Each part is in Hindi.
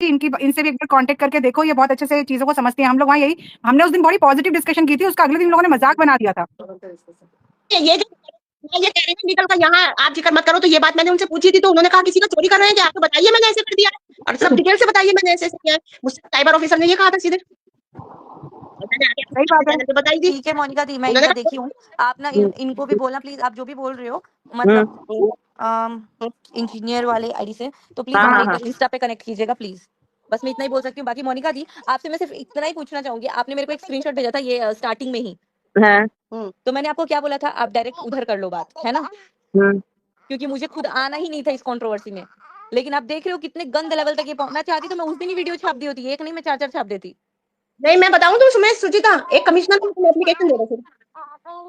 इनकी इनसे भी एक बार कांटेक्ट करके देखो, ये बहुत अच्छे से चीजों को समझती हैं। हम लोग वहाँ यही हमने उस दिन बड़ी पॉजिटिव डिस्कशन की थी, उसका अगले दिन लोगों ने मजाक बना दिया था। ये जो मैं ये कह रही हूँ निकल कर यहाँ आप जिक्र मत करो, तो ये बात मैंने उनसे पूछी थी, तो उन्होंने कहा किसी का चोरी कर रहे हैं क्या, आप तो बताइए मैंने ऐसे कर दिया और सब डिटेल से बताइए मैंने ऐसे किया है। मुझसे साइबर ऑफिसर ने ये कहा था सीधे, सही बात है। बताई थी। ठीक है मोनिका दी, मैं उन्होंने इधर देखी हूँ। आप ना इनको भी बोलना प्लीज, आप जो भी बोल रहे हो मतलब इंजीनियर वाले आईडी से, तो प्लीज हाँ, आप इंस्टा पे कनेक्ट कीजिएगा प्लीज। बस मैं इतना ही बोल सकती हूँ। बाकी मोनिका दी, आपसे मैं सिर्फ इतना ही पूछना चाहूंगी, आपने मेरे को एक स्क्रीनशॉट भेजा था ये स्टार्टिंग में ही, तो मैंने आपको क्या बोला था, आप डायरेक्ट उधर कर लो बात, है ना, क्योंकि मुझे खुद आना ही नहीं था इस कंट्रोवर्सी में। लेकिन आप देख रहे हो कितने गंद लेवल तक ये पहुंचना चाहती, तो मैं उस दिन ही वीडियो छाप दी होती, एक नहीं मैं 4 छाप देती। नहीं मैं बताऊं तो उसमें सुचिता एक कमिश्नर को एप्लीकेशन दे रहे थे।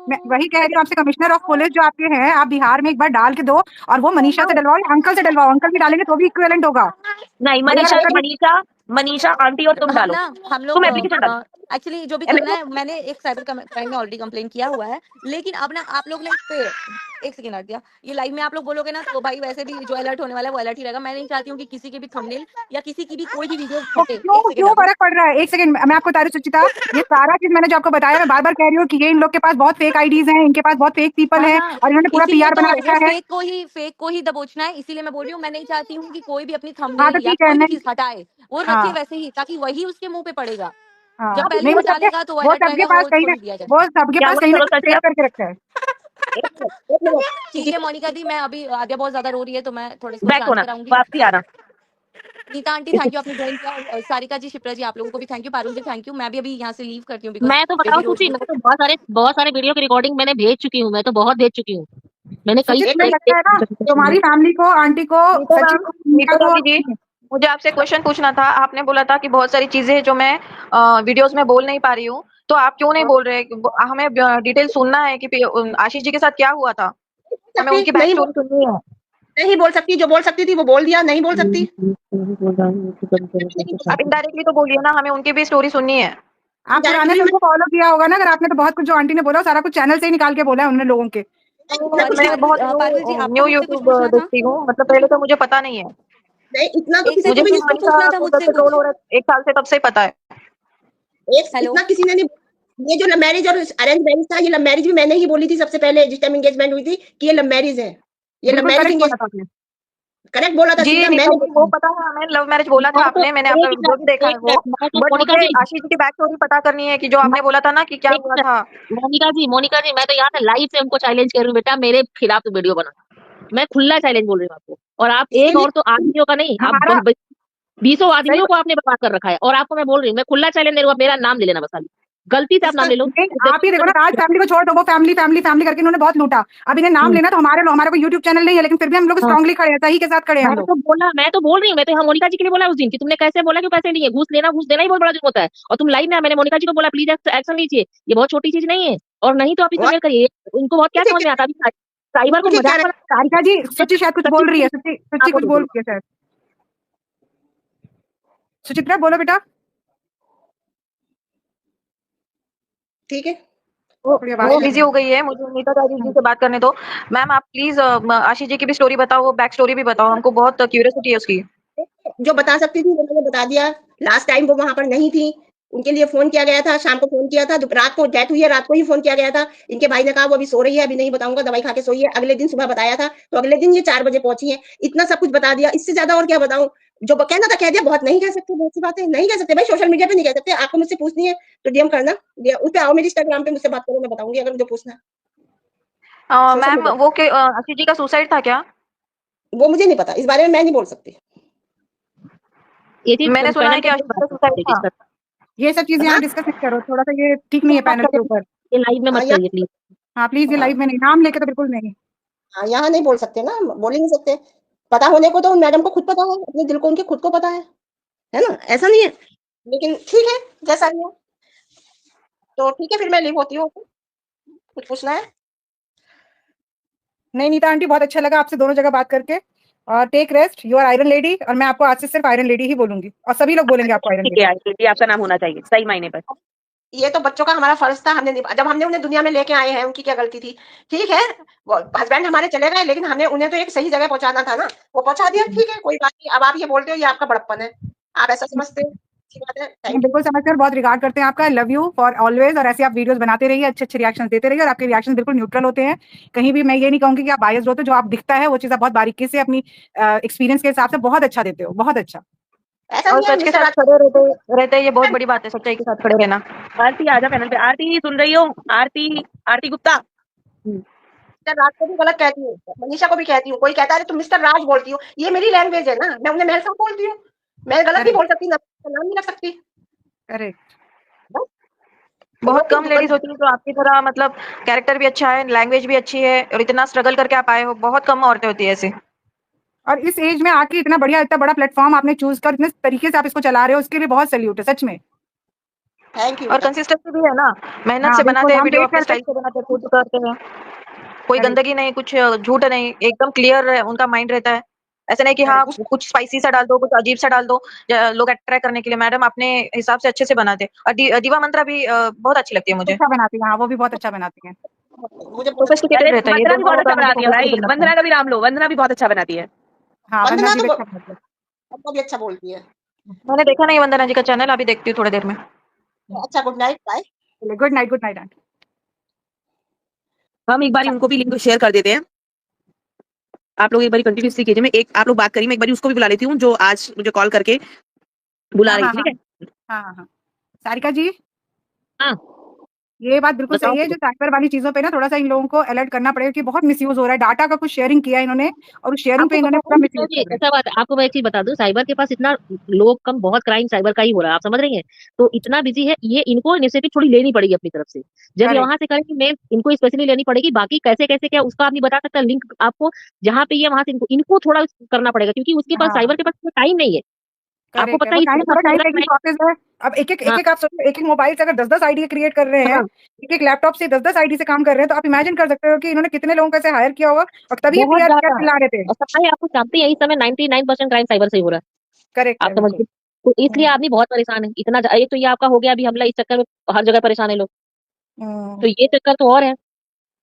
मैं वही कह रही हूँ आपसे, कमिश्नर ऑफ पुलिस जो आपके हैं, आप बिहार में एक बार डाल के दो, और वो मनीषा से डलवाओ या अंकल से डलवाओ, अंकल भी डालेंगे तो भी इक्विवेलेंट होगा। नहीं, मनीषा आंटी और तुम डालो, हम लोग तुम एप्लीकेशन डालो। एक्चुअली जो भी करना है, मैंने एक साइबर क्राइम में ऑलरेडी कंप्लेन किया हुआ है, लेकिन अब ना आप लोग ने इस पे एक सेकंड हट दिया, ये लाइव में आप लोग बोलोगे ना, तो भाई वैसे भी जो अलर्ट होने वाला है वो अलर्ट ही रहेगा। मैं नहीं चाहती हूँ कि किसी के भी थंबनेल या किसी की भी कोई भी वीडियो फटे। क्यों क्यों फर्क पड़ रहा है? एक सेकंड, मैं आपको बता रही हूँ सुचिता, ये सारा चीज मैंने जो आपको बताया, मैं बार बार कह रही हूँ कि ये इन लोग के पास बहुत फेक आईडीज हैं, इनके पास बहुत फेक पीपल हैं, और इन्होंने पूरा पीआर बना रखा है। फेक को ही दबोचना है, इसीलिए मैं बोल रही हूँ, मैं नहीं चाहती हूँ कि कोई भी अपनी हाँ थंबनेल तो या ठीक है, कोई भी नहीं, चीज हटाए, वो रखे हाँ वैसे ही, ताकि वही उसके मुंह पे पड़ेगा। हाँ, जब पहले नहीं वो डालेगा तो वो अलर्ट सबके रहेगा, पास वो कहीं छोड़ ना, ही दिया जाए। वो सबके क्या पास हुआ, कहीं ना चलो कहीं सच सेव है। करके रखा है। ठीक है मोनिका दी, मैं अभी आगे बहुत ज्यादा रो रही है, तो मैं थोड़ा इसको बैक शांत होना, कराऊंगी। वापसी आना। नीता आंटी थैंक यू, आपने ज्वाइन किया, और सारिका जी, शिप्रा जी, आप लोगों को भी thank you, Parul ji thank you. मैं भी अभी यहाँ से लीव करती हूँ, बिकॉज मैं तो बताऊं सुची, मैं तो बहुत सारे वीडियो की रिकॉर्डिंग मैंने भेज चुकी हूँ, मैं तो बहुत भेज चुकी हूँ। मैंने कई सुचित, मुझे लगता है ना तुम्हारी फैमिली को, आंटी को, सचिन को, मीता को, जी मुझे आपसे क्वेश्चन पूछना था। आपने बोला था कि बहुत सारी चीजें हैं जो मैं वीडियोस में बोल नहीं पा रही हूँ, तो आप क्यों नहीं बोल रहे? हमें डिटेल सुनना है कि आशीष जी के साथ क्या हुआ था, हमें उनकी बैक स्टोरी सुननी है। नहीं बोल सकती, जो बोल सकती थी वो बोल दिया, नहीं बोल सकती। आप इनडायरेक्टली तो बोलिए ना, हमें उनकी भी स्टोरी सुननी है। आप पुराने लोगों को फॉलो किया होगा ना, अगर आपने, तो बहुत कुछ जो आंटी ने बोला सारा कुछ चैनल से ही निकाल के बोला है उन्होंने लोगों के। मैं बहुत न्यू यूट्यूब देखती हूँ, मतलब पहले तो मुझे पता नहीं है। नहीं इतना तो मुझे मनीषा को जब से ट्रोल हो रहा है 1 साल से, तब से पता है। इतना किसी ने नहीं। ये जो लव मैरिज और अरेंज मैरिज था, ये लव मैरिज भी मैंने ही बोली थी सबसे पहले, जिस टाइम एंगेजमेंट हुई थी, कि ये लव मैरिज है, ये लव मैरिज करेक्ट बोला था। जी मैंने वो पता है, हमें लव मैरिज बोला था आपने, मैंने आपका वीडियो भी देखा है वो, बट मुझे आशीष जी की बैक स्टोरी पता करनी है कि जो आपने बोला था ना कि क्या हुआ था। मोनिका जी मैं तो यहाँ पे लाइव से उनको चैलेंज कर रही हूँ, बेटा मेरे खिलाफ वीडियो बना, मैं खुला चैलेंज बोल रही हूँ आपको। और आप एक और तो आदमियों का नहीं, आप 20 आदमियों को आपने बर्बाद कर रखा है, और आपको मैं बोल रही हूँ, मैं खुला चैलेंज दे रही हूँ, मेरा नाम ले लेना बस, खाली गलती से आप नाम ले लो। आप ही देखो ना, आज फैमिली को छोड़ दो, वो फैमिली फैमिली फैमिली करके इन्होंने बहुत लूटा। अब इन्हें नाम लेना, तो हमारा कोई यूट्यूब चैनल नहीं है, लेकिन फिर भी हम लोग स्ट्रांगली खड़े हैं, सही के साथ खड़े हैं हम लोग। मैं तो बोल रही हूँ, मैं तो यहाँ मोनिका जी के लिए बोला उस दिन कि तुमने कैसे बोला कि पैसे नहीं है, घूस लेना घूस देना ही बहुत बड़ा जुर्म होता है, और तुम लाइव में, मैंने मोनिका जी को बोला प्लीज एक्शन लीजिए, ये बहुत छोटी चीज नहीं है, और नहीं तो आप इसे करिए। उनको बहुत क्या समझ में आता है साइबर को मजाक। सारिका जी, सच्ची शायद कुछ बोल रही है, सच्ची कुछ बोल रही है शायद। सुचित्रा बोलो बेटा। ठीक है, वो बिजी हो गई है, मुझे नीता दादी जी से बात करने दो। मैम आप प्लीज आशीष जी की भी स्टोरी बताओ, वो बैक स्टोरी भी बताओ, हमको बहुत क्यूरियोसिटी है उसकी। जो बता सकती थी वो मैंने बता दिया। लास्ट टाइम वो वहां पर नहीं थी, उनके लिए फोन किया गया था, शाम को फोन किया था, रात को डेथ हुई है, रात को ही फोन किया गया था। इनके भाई ने कहा वो अभी सो रही है, अभी नहीं बताऊंगा, दवाई खा के सोई है। अगले दिन सुबह बताया था, तो अगले दिन ये 4 बजे पहुंची है। इतना सब कुछ बता दिया, इससे ज्यादा और क्या बताऊं? जो कहना था कह दिया, बहुत नहीं कह सकते, बहुत सी बातें नहीं कह सकते भाई, सोशल मीडिया पे नहीं कह सकते। आपको मुझसे पूछनी है तो डीएम करना, उस पे आओ, मेरे इंस्टाग्राम पे मुझसे बात करो, मैं बताऊंगी अगर मुझे पूछना। मैम वो आशीष जी का सुसाइड था क्या? वो मुझे नहीं पता, इस बारे में मैं नहीं बोल सकती। मैंने सुना है कि आशीष जी का सुसाइड था। ये सब चीजें यहाँ डिस्कस नहीं करो, थोड़ा सा ये ठीक नहीं है पैनल के ऊपर। ये लाइव में मत करिए प्लीज। हाँ प्लीज, ये लाइव में नहीं, नाम लेके तो बिल्कुल नहीं। हाँ यहाँ नहीं बोल सकते ना, बोल ही नहीं सकते। पता होने को तो मैडम को खुद पता है, अपने दिल को उनके खुद को पता है ना, ऐसा नहीं है। लेकिन ठीक है, जैसा भी है तो ठीक है, फिर मैं लीव होती हूँ। कुछ पूछना है? नहीं नीता आंटी, बहुत अच्छा लगा आपसे दोनों जगह बात करके, और take rest, you are iron lady, और मैं आपको आज से सिर्फ आयरन लेडी ही बोलूंगी, और सभी लोग बोलेंगे आपको आयरन लेडी। आपका नाम होना चाहिए सही मायने पर। ये तो बच्चों का हमारा फर्ज था, हमने जब हमने उन्हें दुनिया में लेके आए हैं, उनकी क्या गलती थी? ठीक है, वो हस्बैंड हमारे चले गए, लेकिन हमने उन्हें तो एक सही जगह पहुंचाना था ना, वो पहुंचा दिया, ठीक है, कोई बात नहीं। अब आप ये बोलते हो ये आपका बड़प्पन है, आप ऐसा समझते हैं, अच्छी बात है, थैंक यू। बिल्कुल समझते हैं और बहुत रिगार्ड करते हैं आपका। Love you for always. और ऐसे आप वीडियोस बनाते रहिए, अच्छे अच्छे रिएक्शंस देते रहिए, और आपके रिएक्शंस बिल्कुल न्यूट्रल होते हैं। कहीं भी मैं ये नहीं कहूंगी कि आप बायस्ड होते हो। जो आप दिखता है वो चीज आप बहुत बारीकी से अपनी एक्सपीरियंस के हिसाब से बहुत अच्छा देते हो, बहुत अच्छा। ऐसा और नहीं है सच के मिस्टर साथ राज, खड़े रहते ये बहुत बड़ी बात है, सच्चाई के साथ खड़े रहना। आरती आजा पैनल पे। आरती सुन रही हो? आरती, आरती गुप्ता। मिस्टर राज को भी गलत कहती हूँ, मनीषा को भी कहती हूँ। कोई कहता है तुम मिस्टर राज बोलती हो, ये मेरी लैंग्वेज है ना, मैं उन्हें मेरे साथ बोलती हूँ। मैं गलत नहीं बोल सकती, ना नाम नहीं रख सकती। करेक्ट। बस बहुत कम लेडीज होती है जो आपकी तरह मतलब कैरेक्टर भी अच्छा है, लैंग्वेज भी अच्छी है और इतना स्ट्रगल करके आप आए हो। बहुत कम औरतें होती है ऐसी। और इस एज में आके इतना बढ़िया, इतना बड़ा प्लेटफॉर्म आपने चूज कर इतने तरीके से आप इसको चला रहे हो, उसके लिए बहुत सैल्यूट है सच में। थैंक यू और बेटा। कंसिस्टेंसी भी है ना, मेहनत हाँ से बिल्कुल, बनाते हैं हम वीडियो, देख अपने करते स्टाइल से बनाते हैं, खुद करते हैं। कोई हैं। गंदगी नहीं, कुछ झूठ नहीं, एकदम क्लियर उनका माइंड रहता है। ऐसा नहीं कि हाँ कुछ स्पाइसी सा डाल दो, कुछ अजीब सा डाल दो लोग अट्रैक्ट करने के लिए। मैडम अपने हिसाब से अच्छे से बनाते हैं। और दिवा मंत्रा भी बहुत अच्छी लगती है मुझे। अच्छा बनाती है, हाँ वो भी बहुत अच्छा बनाती है। मुझे बहुत अच्छा अरे सोफिस्टिकेटेड रहता है, ये वंदना भी बहुत दोनों अच्छा का मुझे बनाती है भाई, सोफिस्टिकेटेड लगता है। वंदना का भी नाम लो, वंदना भी बहुत अच्छा बनाती है। हाँ वंदना वंदना जी तो भी अच्छा बनाती है। वंदना भी अच्छा बोलती है। मैंने देखा नहीं वंदना जी का चैनल, अभी देखती हूँ थोड़ी देर में। अच्छा, good night, bye. Good night, good night aunty. हम एक बार उनको भी लिंक शेयर कर देते हैं। आप लोग एक बार कंटिन्यूसली कीजिए। मैं एक आप लोग बात करिए, मैं एक बार उसको भी बुला लेती हूँ जो आज मुझे कॉल करके बुला हाँ रही हाँ थी। हाँ ठीक है? हाँ हाँ हाँ। सारिका जी, हाँ ये बात बिल्कुल बताओ। सही है, जो साइबर वाली चीजों पे ना थोड़ा सा इन लोगों को अलर्ट करना पड़ेगा कि बहुत मिसयूज हो रहा है। डाटा का कुछ शेयरिंग किया है इन्होंने, और उस शेयरिंग पे आपको पता इन्होंने है पूरा मिसयूज कि कर रहे हैं। ऐसा बात है, आपको मैं एक चीज बता दूं, साइबर के पास इतना लोग कम, बहुत क्राइम साइबर का ही हो रहा है, आप समझ रही हैं? तो इतना बिजी है ये, इनको इनिशिएटिव थोड़ी लेनी पड़ेगी अपनी तरफ से। जब ये करेक्ट। वहां से करेंगे, मैं इनको स्पेशली लेनी पड़ेगी। बाकी कैसे कैसे क्या उसका आदमी बता सकता है लिंक आपको, जहाँ पे ये वहां से इनको थोड़ा करना पड़ेगा, क्योंकि उसके पास, हाँ साइबर के पास टाइम नहीं है। आपको करेक्ट है, पता वो है टाइम इतना पूरा टाइम पूरा टेकिंग क्राइम। प्रोसेस है। अब हाँ एक आप सोचो, एक मोबाइल से अगर 10-10 आईडी क्रिएट कर रहे हैं, हाँ, एक लैपटॉप से 10-10 आईडी से काम कर रहे हैं, तो आप इमेजिन कर सकते हो कि इन्होंने कितने लोगों को ऐसे हायर किया होगा, और तभी ये बहुत पीआर पीआर ज्यादा। चिल्ला रहे थे। और सच्चाई आपको जानते हैं, इस समय 99% क्राइम साइबर से ही हो रहा है। करेक्ट आप है बिल्कुल। समझिए। तो इसलिए हम्म आदमी बहुत परेशान है। इतना एक तो ये आपका हो गया अभी हमला, इस चक्कर में हर जगह परेशान है लोग। तो हम्म ये चक्कर तो और है।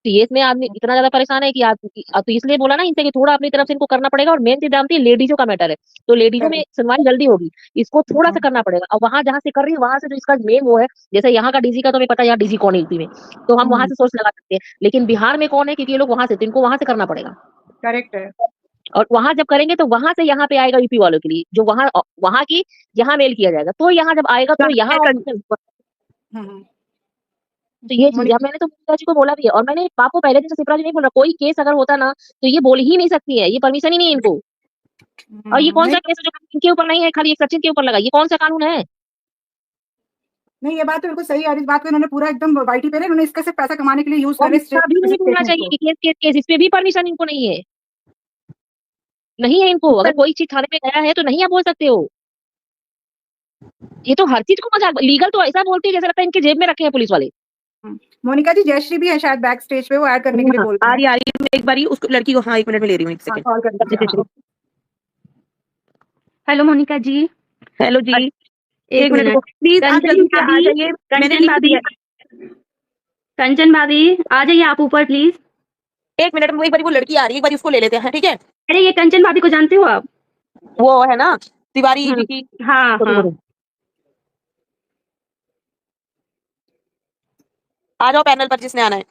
तो ये इसमें आदमी इतना ज्यादा परेशान है कि आप तो इसलिए बोला ना इनसे कि थोड़ा अपनी तरफ से इनको करना पड़ेगा। और मेन चीज जानती है, लेडीजों का मैटर है, तो लेडीजों में करेक्ट। सुनवाई जल्दी होगी। इसको थोड़ा सा करना पड़ेगा। और वहां जहाँ से कर रही है वहां से जो इसका मेन वो है, जैसे यहाँ का डीजी का तो हमें पता है यहाँ डीजी कौन है यूपी में, तो हम वहां से सोच लगा सकते हैं। लेकिन बिहार में कौन है, क्योंकि ये लोग वहां से, तो इनको वहां से करना पड़ेगा। करेक्ट है। और वहां जब करेंगे तो वहां से यहाँ पे आएगा यूपी वालों के लिए, जो वहां वहां की यहाँ मेल किया जाएगा, तो यहाँ जब आएगा तो यहाँ हम्म तो ये चीज है। मोनिका। मैंने तो मुकेश जी को बोला भी है, और मैंने आपको पहले दिन से शिप्रा जी नहीं बोला, कोई केस अगर होता ना तो ये बोल ही नहीं सकती है, ये परमिशन ही नहीं है इनको। और ये कौन नहीं सा केस है जो इनके ऊपर नहीं है, खाली एक सचिन के ऊपर लगा, ये कौन सा कानून है? नहीं, ये बात तो बिल्कुल सही है, और इस बात को इन्होंने पूरा एकदम वाइटी पे ना, इन्होंने इसका सिर्फ पैसा कमाने के लिए यूज और करे इसका भी नहीं बोलना स्टेटमेंट चाहिए को। कि केस केस केस, इस पे भी परमिशन इनको नहीं है। नहीं है इनको, अगर कोई चीज थाने में गया है तो नहीं आप बोल सकते हो। ये तो हर चीज को मजाक, लीगल तो ऐसा बोलती है जैसे लगता है इनके जेब में रखे हैं पुलिस वाले। मोनिका जी, जयश्री भी है शायद बैक स्टेज पे, वो ऐड करने के लिए हाँ, बोल आ रहे हैं। रही आ रही है। मैं एक बारी उस लड़की को, हाँ 1 मिनट में ले रही हूँ, 1 हाँ सेकंड। कॉल कर लीजिए, हाँ। हेलो मोनिका जी। हेलो जी। एक 1 मिनट मिनट। रुको प्लीज, आप कंचन जल्दी से आ भाभी, जाइए। मैंने कंचन लिंक भाभी, दिया। कंचन भाभी, आ जाइए आप ऊपर प्लीज। 1 मिनट में, एक बारी वो लड़की आ रही है, एक बारी उसको ले लेते हैं, ठीक है? अरे ये कंचन भाभी को जानते हो आप? वो है ना तिवारी जी हम्म, की हाँ छोटी हाँ। बहू। आ जाओ पैनल पर जिसने आना है।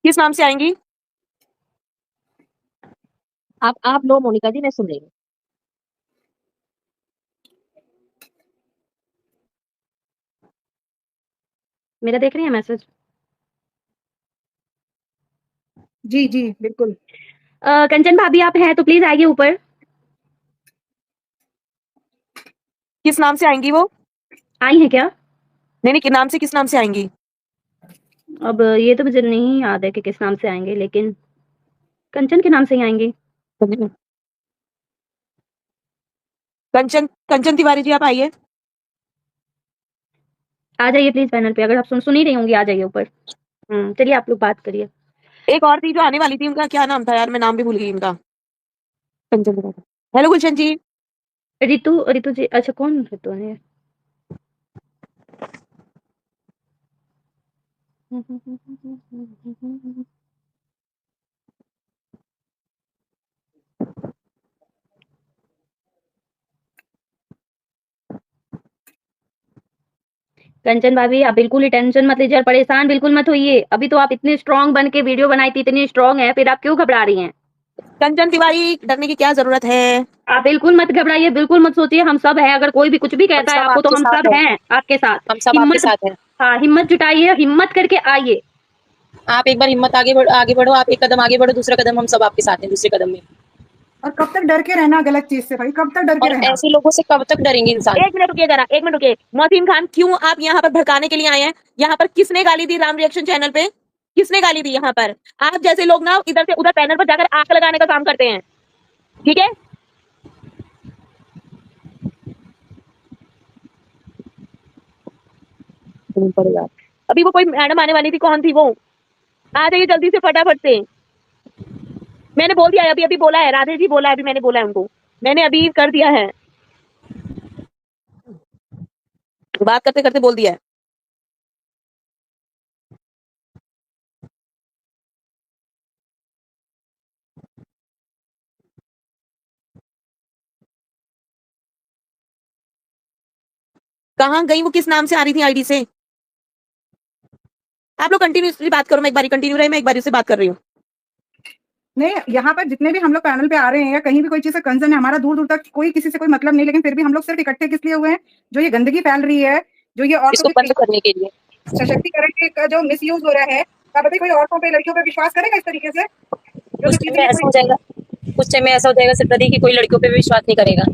किस नाम से आएंगी? आप लो मोनिका जी, मैं सुन रही हूँ। मेरा देख रही है मैसेज? जी जी बिल्कुल। कंचन भाभी आप हैं तो प्लीज आइए ऊपर। किस नाम से आएंगी वो? आई हैं क्या? नहीं नहीं, नाम से, किस नाम से आएंगी? अब ये तो मुझे नहीं याद है कि किस नाम से आएंगे, लेकिन कंचन के नाम से ही आएंगे। कंचन, कंचन तिवारी जी आप आइए। आ जाइए प्लीज पैनल पे, अगर आप सुन ही रही होंगी आ जाइए ऊपर। चलिए आप लोग बात करिए। एक और थी जो आने वाली थी, उनका क्या नाम था यार, मैं नाम भी भूल गई इनका। कंचन तिवारी। हेलो गुलशन जी। रितु, रितु जी, अच्छा कौन रितु है? कंचन भाभी आप बिल्कुल ही टेंशन मत लीजिए और परेशान बिल्कुल मत होइए। अभी तो आप इतनी स्ट्रांग बन के वीडियो बनाई थी, इतनी स्ट्रांग है, फिर आप क्यों घबरा रही हैं? कंचन तिवारी, डरने की क्या जरूरत है? आप बिल्कुल मत घबराइए, बिल्कुल मत सोचिए, हम सब हैं। अगर कोई भी कुछ भी कहता है आपको तो हम सब हैं आपके साथ। हम सब आपके साथ हैं। हाँ, हिम्मत जुटाइए, हिम्मत करके आइए। आप एक बार हिम्मत आगे बढ़ो, आप एक कदम आगे बढ़ो, दूसरा कदम हम सब आपके साथ हैं, दूसरे कदम में। और कब तक डर के रहना गलत चीज से भाई, कब तक डर के और रहना? ऐसे लोगों से कब तक डरेंगे इंसान? एक मिनट रुकिए जरा, एक मिनट रुकिए। मोहसिन खान, क्यों आप यहाँ पर भड़काने के लिए आए हैं? यहाँ पर किसने गाली दी राम रिएक्शन चैनल पे? किसने गाली दी? यहाँ पर आप जैसे लोग ना इधर से उधर पैनल पर जाकर आग लगाने का काम करते हैं, ठीक है? अभी वो कोई मैडम आने वाली थी, कौन थी वो? आ जाइए जल्दी से, फटाफट से। मैंने बोल दिया है, अभी अभी बोला है, राधे जी बोला है, अभी मैंने बोला है उनको, मैंने अभी कर दिया है, बात करते करते बोल दिया है। कहाँ गई वो? किस नाम से आ रही थी आईडी से? आप लोग कंटिन्यूसली बात करो, मैं एक बारी कंटिन्यू रही, मैं एक बारी से बात कर रही हूँ। नहीं, यहाँ पर जितने भी हम लोग पैनल पे आ रहे हैं या कहीं भी कोई चीज का कंसर्न है, हमारा दूर दूर तक कोई किसी से कोई मतलब नहीं, लेकिन फिर भी हम लोग सिर्फ इकट्ठे किस लिए हुए हैं? जो ये गंदगी फैल रही है, जो ये इसको औरतों बंद करने के लिए, सशक्तिकरण का जो मिसयूज हो रहा है, क्या पता कोई औरतों पे लड़कियों पे विश्वास करेगा इस तरीके से? जो कुछ टाइम में ऐसा हो जाएगा, कुछ टाइम में ऐसा हो जाएगा सिद्धि कि कोई लड़कियों पे भी विश्वास नहीं करेगा,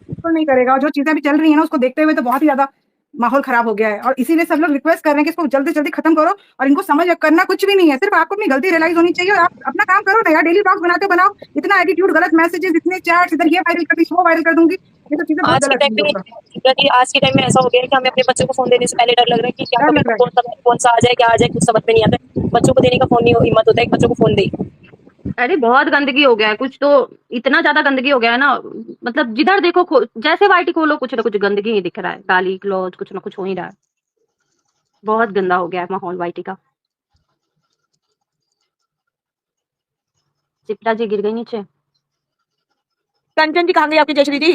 बिल्कुल नहीं करेगा। और जो चीजें अभी चल रही है ना, उसको देखते हुए तो बहुत ही ज्यादा माहौल खराब हो गया है, और इसीलिए सब लोग रिक्वेस्ट कर रहे हैं कि इसको जल्दी जल्दी खत्म करो। और इनको समझ करना कुछ भी नहीं है, सिर्फ आपको अपनी गलती रियलाइज होनी चाहिए और आप अपना काम करो ना यार। डेली ब्लॉग्स बनाते हो, बनाओ। इतना एटीट्यूड, गलत मैसेजेस, इतने चैट्स, इधर ये वायरल कर दी, वो वायरल कर दूंगी, ये तो चीजें बहुत आज के गलत टाइम में आज के टाइम में ऐसा हो गया है कि हमें अपने बच्चों को फोन देने से पहले डर लग रहा है कि क्या कभी कौन सा आ जाए, क्या आ जाए, कुछ समझ में नहीं आता है। बच्चों को देने का फोन नहीं हिम्मत होता है बच्चों को फोन दे। अरे बहुत गंदगी हो गया है, कुछ तो इतना ज्यादा गंदगी हो गया है ना, मतलब जिधर देखो जैसे वाईटी खोलो कुछ ना कुछ गंदगी ही दिख रहा है, गाली गलौज कुछ ना कुछ हो ही रहा है। बहुत गंदा हो गया है माहौल वाईटी का। चिपटा जी गिर गई नीचे। कंचन जी कहाँ गई आपकी जयश्री जी?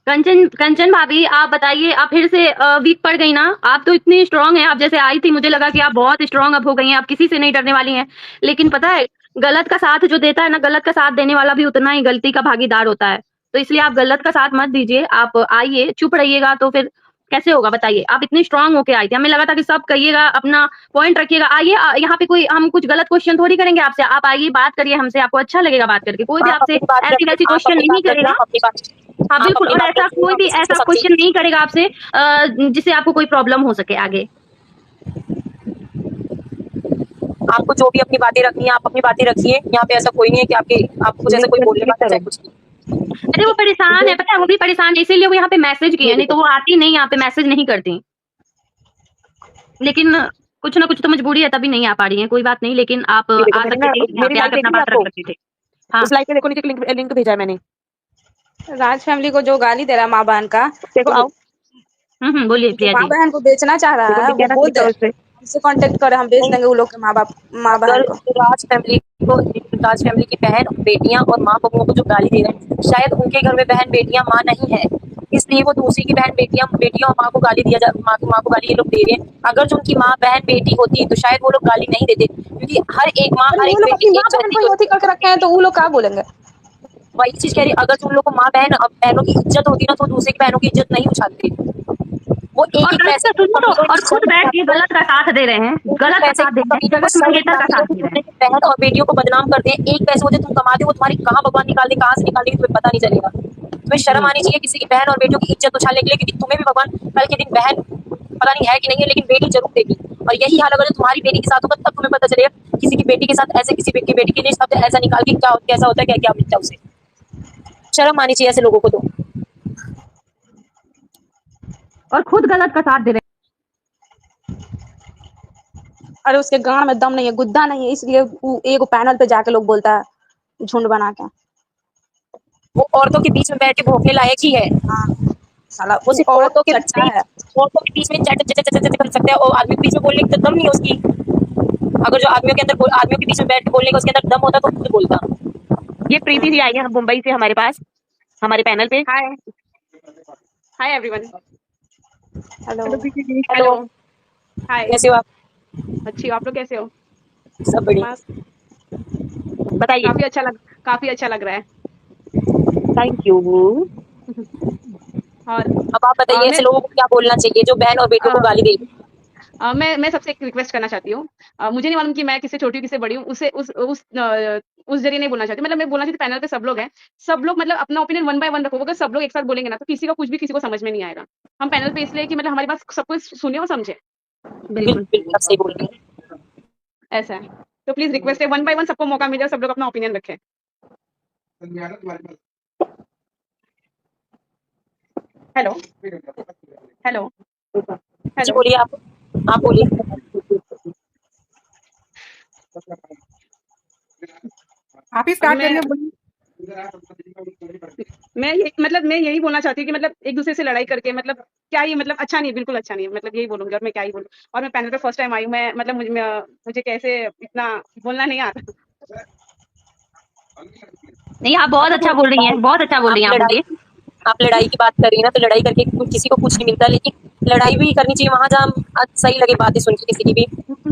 कंचन भाभी आप बताइए, आप फिर से वीक पड़ गई ना? आप तो इतनी स्ट्रांग हैं, आप जैसे आई थी मुझे लगा कि आप बहुत स्ट्रांग अब हो गई हैं, आप किसी से नहीं डरने वाली हैं। लेकिन पता है गलत का साथ जो देता है ना, गलत का साथ देने वाला भी उतना ही गलती का भागीदार होता है। तो इसलिए आप गलत का साथ मत दीजिए, आप आइए, चुप रहिएगा तो फिर कैसे होगा बताइए? आप इतनी स्ट्रांग होके आई थी, हमें लगा था कि सब कहिएगा, अपना पॉइंट रखिएगा। आइए, यहाँ पे कोई हम कुछ गलत क्वेश्चन थोड़ी करेंगे आपसे, आप आइए बात करिए हमसे, आपको अच्छा लगेगा बात करके। कोई भी आपसे ऐसी वैसी क्वेश्चन नहीं करेगा। हाँ बिल्कुल, और ऐसा कोई भी ऐसा क्वेश्चन नहीं करेगा आपसे जिससे आपको कोई प्रॉब्लम हो सके आगे। आपको जो भी अपनी बातें रखनी है आप अपनी बातें रखिए, यहाँ पे ऐसा कोई नहीं है कि आपको कुछ ऐसा कोई बोलने का कुछ नहीं। अरे वो परेशान है, पता है, वो भी परेशान है, इसीलिए वो यहाँ पे मैसेज किए, नहीं तो वो आती नहीं, यहाँ पे मैसेज नहीं करती। लेकिन कुछ ना कुछ तो मजबूरी है, तभी नहीं आ पा रही है। कोई बात नहीं, लेकिन आप आ सकते थे, अपना बात रख सकते थे। हाँ, उस लाइक पे देखो नीचे लिंक भेजा है मैंने। राज फैमिली को जो गाली दे रहा है माँ बहन का, देखो आओ। बोलिए प्रिया माँ जी। बहन को बेचना चाह रहा है, वो बोल दे, हमसे कांटेक्ट करे, हम बेच देंगे वो लोग के माँ बहन को। राज फैमिली की बहन बेटियां और माँ बबुओं को जो गाली दे रहे हैं, शायद उनके घर में बहन बेटियां माँ नहीं है, इसलिए वो दूसरी की बहन बेटियां और माँ को गाली माँ को गाली ये लोग दे रहे हैं। अगर जो उनकी माँ बहन बेटी होती तो शायद वो लोग गाली नहीं देते, क्योंकि हर एक माँ हर एक बेटी करके रखे हैं तो वो लोग क्या बोलेंगे? वही चीज कह रही, अगर तुम लोग को माँ बहनों की इज्जत होती ना तो दूसरे की बहनों की इज्जत नहीं उछालते। वो एक पैसे और खुद बैठ के गलत का साथ दे रहे हैं, गलत का साथ दे रहे हैं, गलत मंगेतर का साथ दे रहे हैं। बहन और बेटियों को बदनाम करते हैं, एक पैसे होते तुम कमाते हो, तुम्हारी कहाँ भगवान निकाल दे, कहाँ से निकाल दे तुम्हें पता नहीं चलेगा। तुम्हें शर्म आनी चाहिए किसी की बहन और बेटियों की इज्जत उछालने के लिए, क्योंकि तुम्हें भी भगवान कल के दिन बहन पता नहीं है कि नहीं है, लेकिन बेटी जरूर देगी। और यही हाल अगर तुम्हारी बेटी के साथ होगा तब तुम्हें पता चलेगा किसी की बेटी के साथ ऐसे, किसी की बेटी के लिए शब्द ऐसा निकाल के क्या कैसा होता है, क्या क्या मिलता है उसे। शर्म आनी चाहिए ऐसे लोगों को तो। और खुद गलत का साथ दे रहे हैं। अरे उसके गांड में दम नहीं है, गुद्दा नहीं है, इसलिए एक पैनल पे जाके लोग बोलता है झुंड बना के। वो औरतों के बीच में बैठ के भोंकने लायक ही है। हाँ साला, वो सिर्फ औरतों के अच्छा है। औरतों के बीच में चट कर सकता है, और आदमी के बीच में बोलने का दम नहीं है उसकी। अगर जो आदमियों के बीच में बैठ के बोलने का उसके अंदर दम होता तो खुद बोलता। ये प्रीति जी आई है मुंबई से हमारे पास, हमारे पैनल पे। Hi everyone. Hello hello Preeti ji. Hello, हाय कैसे हो आप? अच्छी हो आप लोग कैसे हो सब बढ़िया। बस बताइए। काफी अच्छा लग रहा है थैंक यू। और अब आप बताइए ऐसे लोगों को क्या बोलना चाहिए जो बहन और बेटियों को गाली दे? मैं सबसे एक रिक्वेस्ट करना चाहती हूँ। मुझे नहीं मालूम कि मैं किससे छोटी हूँ किससे बड़ी हूँ, उसे उस जरिए नहीं बोलना चाहती। मतलब मैं बोलना चाहती पैनल पे सब लोग हैं, सब लोग मतलब अपना ओपिनियन वन बाय वन रखो। अगर सब लोग एक साथ बोलेंगे ना तो किसी का कुछ भी किसी को समझ में नहीं आएगा। हम पैनल पे इसलिए कि मतलब हमारी बात सब कुछ सुने और समझे, बिल्कुल बिल्कुल, आप सही बोल रही हैं। ऐसा है। तो प्लीज रिक्वेस्ट है वन बाय वन सबको मौका मिल जाए, सब लोग अपना ओपिनियन रखें। हेलो हेलो जी हेलो बोलिए आप बोलिए। आप ही अभी स्टार्ट मैं करिए, बोलिए। मैं यही बोलना चाहती हूँ कि मतलब एक दूसरे से लड़ाई करके मतलब क्या ही मतलब अच्छा नहीं है, बिल्कुल अच्छा नहीं है। मतलब यही बोलूंगी और मैं क्या ही बोलूँ। और मैं पैनल पे फर्स्ट टाइम आई हूँ, मैं मतलब मुझे कैसे इतना बोलना नहीं आता। नहीं, आप बहुत अच्छा बोल रही हैं, बहुत अच्छा बोल रही हैं, आप बोलिए। आप लड़ाई की बात कर रही है ना, तो लड़ाई करके किसी को कुछ नहीं मिलता, लेकिन लड़ाई भी करनी चाहिए वहां जहाँ सही लगे बातें सुन के किसी की भी।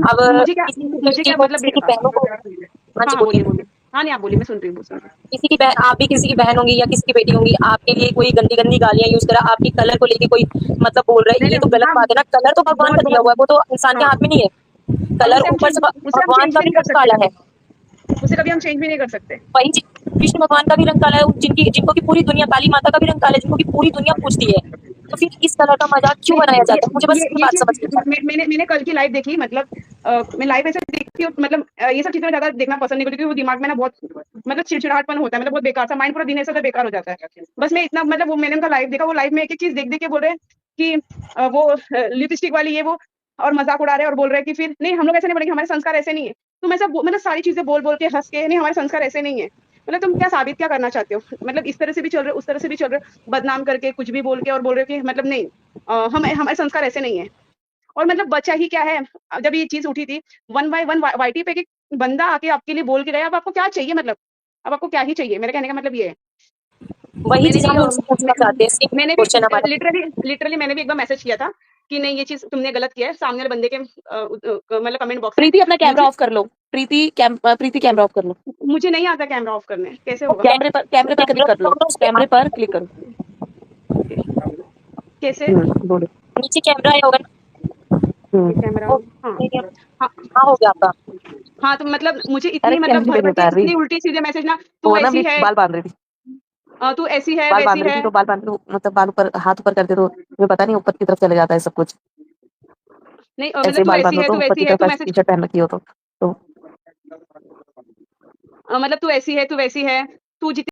अब किसी की मुझे लड़की क्या को मतलब किसी की बहनों को, हाँ हाँ जी हाँ बोलिए बोलिए। बोलिए। हाँ नहीं आप बोलिए, मैं सुन रही हूँ। किसी की बहन, आप भी किसी की बहन होंगी या किसी की बेटी होंगी, आपके लिए कोई गंदी गंदी गालियां यूज करा, आपकी कलर को लेके कोई मतलब बोल रहा है, नहीं ये तो नहीं गलत हाँ बात है ना। कलर तो भगवान बहुत का दिया बहुत हुआ है, वो तो इंसान के हाँ। हाथ में नहीं है। और कलर ऊपर से उसे हम भगवान चेंज का भी नहीं भी कर रंग सकते, काला है। उसे कभी हम चेंज भी नहीं कर सकते। वही कृष्ण भगवान का भी रंग काला है, जिनको की पूरी दुनिया, काली माता का भी रंग काला है जिनको की पूरी दुनिया पूछती है। तो फिर इस तरह का मजाक क्यों नहीं बनाया जाता है? मुझे बस ये ये बात समझ चीज नहीं आती। मैंने कल की लाइव देखी। मतलब मैं लाइव ऐसे देखती हूँ, मतलब ये सब चीजें ज्यादा देखना पसंद नहीं करती क्योंकि वो दिमाग में ना बहुत मतलब चिड़चिड़ाहटपन होता है, मतलब बहुत बेकार सा माइंड पूरा दिन ऐसा बेकार हो जाता है। बस मैं इतना मतलब वो मैंने उनका लाइव देखा, वो लाइव में एक एक चीज देख देख के बोल रहे हैं कि वो लिपस्टिक वाली ये वो, और मजाक उड़ा रहे हैं और बोल रहे हैं कि फिर नहीं हम लोग ऐसे नहीं बोलेंगे, हमारे संस्कार ऐसे नहीं है। तो मैं सब मतलब सारी चीजें बोल बोल के हंस के, नहीं हमारे संस्कार ऐसे नहीं है। मतलब तुम क्या साबित क्या करना चाहते हो? मतलब इस तरह से भी चल रहे हो, उस तरह से भी चल रहे हो, बदनाम करके कुछ भी बोल के और बोल रहे हो कि मतलब नहीं हम हमारे संस्कार ऐसे नहीं है। और मतलब बचा ही क्या है, जब ये चीज उठी थी वन बाय वन वाईटी पे एक बंदा आके आपके लिए बोल के गया, अब आपको क्या चाहिए? मतलब अब आपको क्या ही चाहिए? मेरे कहने का मतलब ये है। वही मैंने चीज भी हम उनसे पूछना चाहते हैं, सेम मैंने भी क्वेश्चन हमारा। लिटरली मैंने भी एक बार मैसेज किया था कि नहीं ये चीज तुमने गलत किया है। सामने वाले बंदे के मतलब कमेंट बॉक्स में प्रीति अपना कैमरा मुझे ऑफ कर लो। प्रीति कैमरा ऑफ कर लो। मुझे नहीं आता कैमरा ऑफ करने, कैसे होगा? कैमरे पर क्लिक कर लो, कैमरे पर क्लिक करो। ओके कैसे? बोलो। नीचे कैमरा आया होगा ना। ये कैमरा वो हाँ हाँ हाँ हो गया आपका। हाँ। तो मतलब मुझे अरे इतनी मतलब कैंची भर नहीं भर के उतार रही, इतनी उल्टी सीधे मैसेज ना, तू वो ना ऐसी अभी है, बाल बांध रही थी। तू ऐसी है बाल बांध वैसी रही है। थी तो बाल बांध रही, मतलब बाल ऊपर, हाथ ऊपर कर दे तो तुम्हें पता नहीं ऊपर की तरफ चले जाता है सब कुछ। नहीं ऐसे मतलब तू बाल ऐसी बांधो है तो तू ऊपर वैसी की है तरफ तू ऐसे टी मैसेज शर्ट पहन रखी हो तो मतलब तू ऐसी है तू वैसी है, तू जितनी